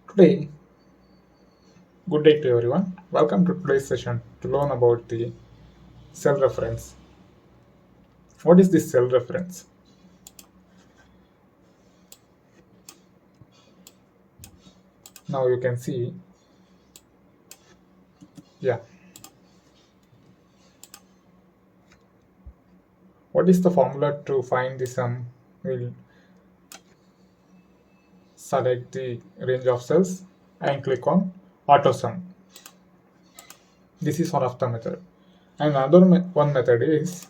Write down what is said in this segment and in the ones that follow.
Today, good day to everyone. Welcome to today's session to learn about the cell reference. What is this cell reference? Now you can see, yeah, what is the formula to find the sum? We'll select the range of cells and click on auto sum. This is one of the method. And another one method is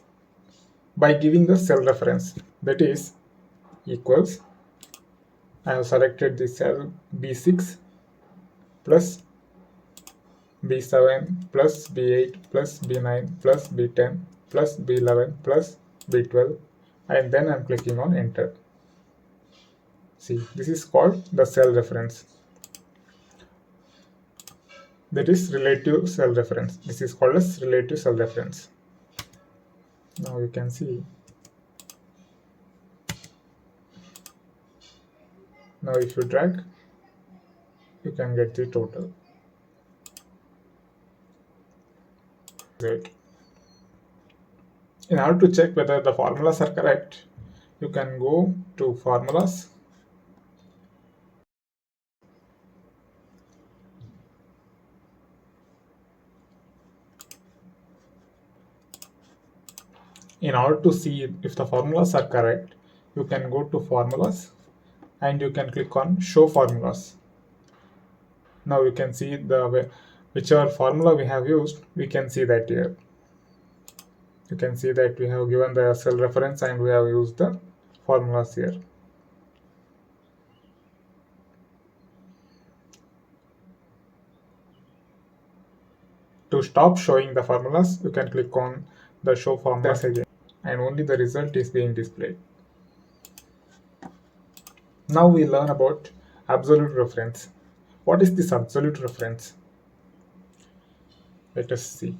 by giving the cell reference, that is equals. I have selected the cell B6 plus B7 plus B8 plus B9 plus B10 plus B11 plus B12, and then I'm clicking on enter. See, this is called the cell reference. That is relative cell reference. This is called as relative cell reference. Now you can see. Now if you drag, you can get the total. Great. In order to check whether the formulas are correct, you can go to formulas. In order to see if the formulas are correct, you can go to formulas and you can click on show formulas. Now you can see the whichever formula we have used, we can see that here. You can see that we have given the cell reference and we have used the formulas here. To stop showing the formulas, you can click on the show formulas again, and only the result is being displayed. Now we learn about absolute reference. What is this absolute reference? Let us see.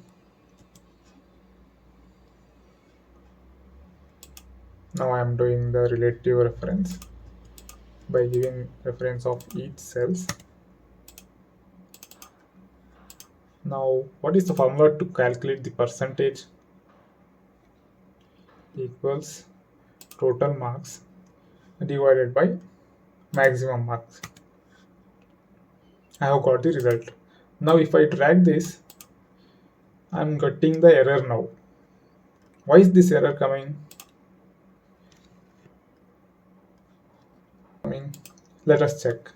Now I am doing the relative reference by giving reference of each cells. Now, what is the formula to calculate the percentage? Equals total marks divided by maximum marks. I have got the result. Now if I drag this, I am getting the error now. Why is this error coming? Let us check.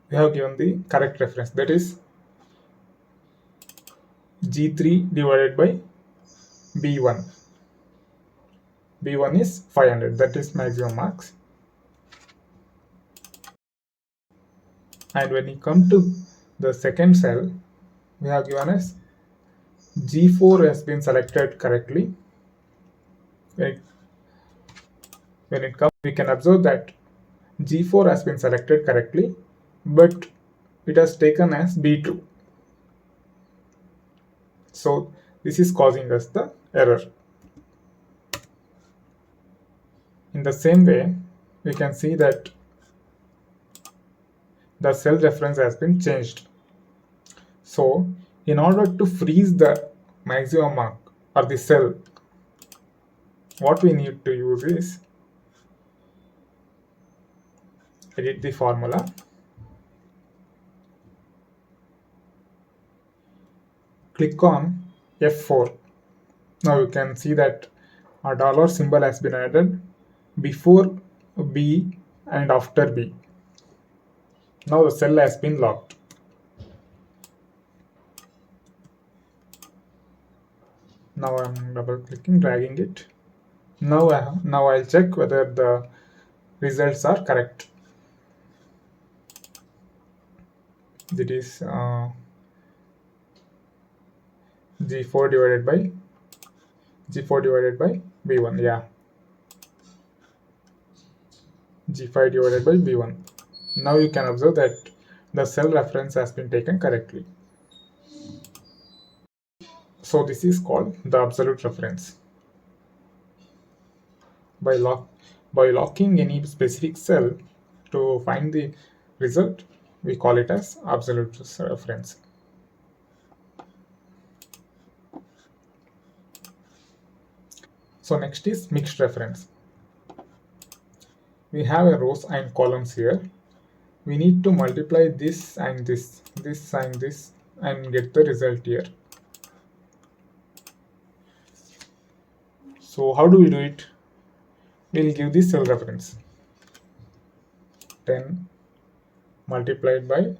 We have given the correct reference, that is G3 divided by B1. B1 is 500, that is maximum marks. And when you come to the second cell, we have given as G4 has been selected correctly. When it comes, we can observe that G4 has been selected correctly, but it has taken as B2. So this is causing us the error. In the same way, we can see that the cell reference has been changed. So in order to freeze the maximum mark or the cell, what we need to use is edit the formula, click on F4. Now you can see that a dollar symbol has been added before B and after B. Now the cell has been locked. Now I am double clicking, dragging it. Now I'll check whether the results are correct. That is G4 divided by B1. Yeah, G5 divided by B1. Now you can observe that the cell reference has been taken correctly. So this is called the absolute reference. By locking any specific cell to find the result, we call it as absolute reference. So next is mixed reference. We have a rows and columns here. We need to multiply this and this and this, and get the result here. So how do we do it? We'll give the cell reference. 10 multiplied by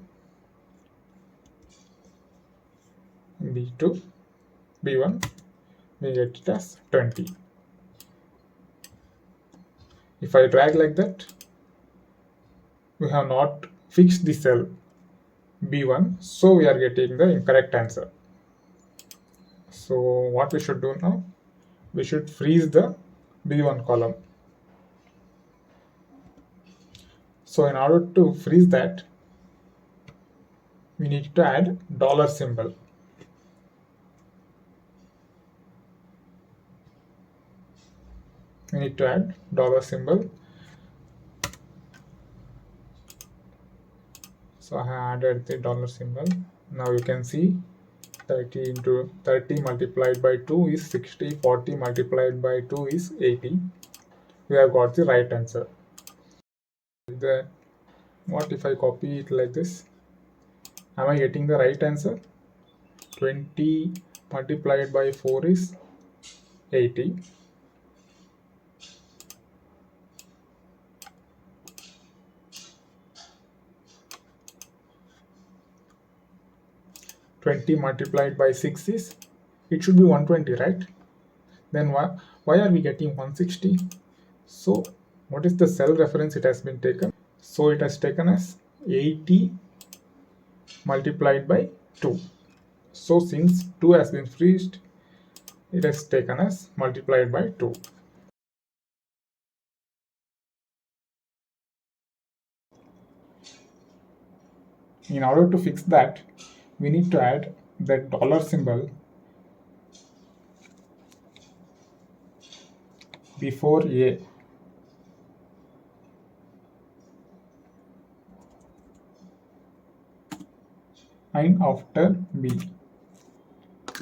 B2, B1, we get it as 20. If I drag like that, we have not fixed the cell B1, so we are getting the incorrect answer. So what we should do now? We should freeze the B1 column. So in order to freeze that, we need to add dollar symbol. We need to add dollar symbol. So I have added the dollar symbol. Now you can see 30 into 30 multiplied by 2 is 60, 40 multiplied by 2 is 80. We have got the right answer. What if I copy it like this? Am I getting the right answer? 20 multiplied by 4 is 80. 20 multiplied by 6 is, it should be 120, right? Then why are we getting 160? So what is the cell reference it has been taken? So it has taken as 80 multiplied by 2. So since 2 has been freezed, it has taken as multiplied by 2. In order to fix that, we need to add that dollar symbol before A. And after B.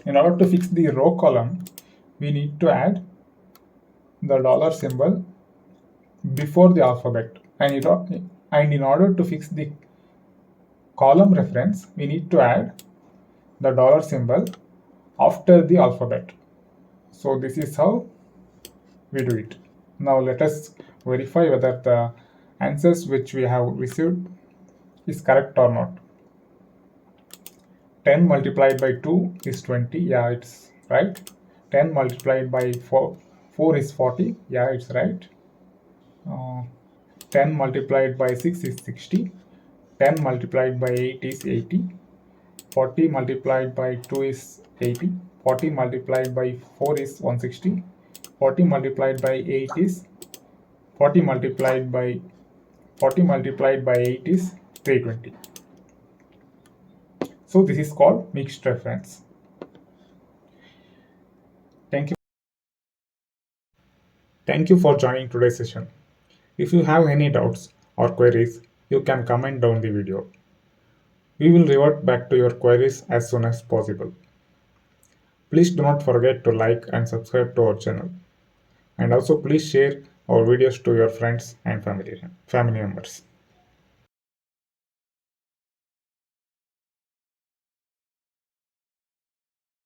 In order to fix the row column, we need to add the dollar symbol before the alphabet. And in order to fix the column reference, we need to add the dollar symbol after the alphabet. So this is how we do it. Now let us verify whether the answers which we have received is correct or not. 10 multiplied by 2 is 20. Yeah, it's right. 10 multiplied by 4 is 40. Yeah, it's right. 10 multiplied by 6 is 60. 10 multiplied by 8 is 80. 40 multiplied by 2 is 80. 40 multiplied by 4 is 160. 40 multiplied by 8 is 40 multiplied by 8 is 320. So this is called mixed reference. Thank you. Thank you for joining today's session. If you have any doubts or queries, you can comment down the video. We will revert back to your queries as soon as possible. Please do not forget to like and subscribe to our channel. And also please share our videos to your friends and family members.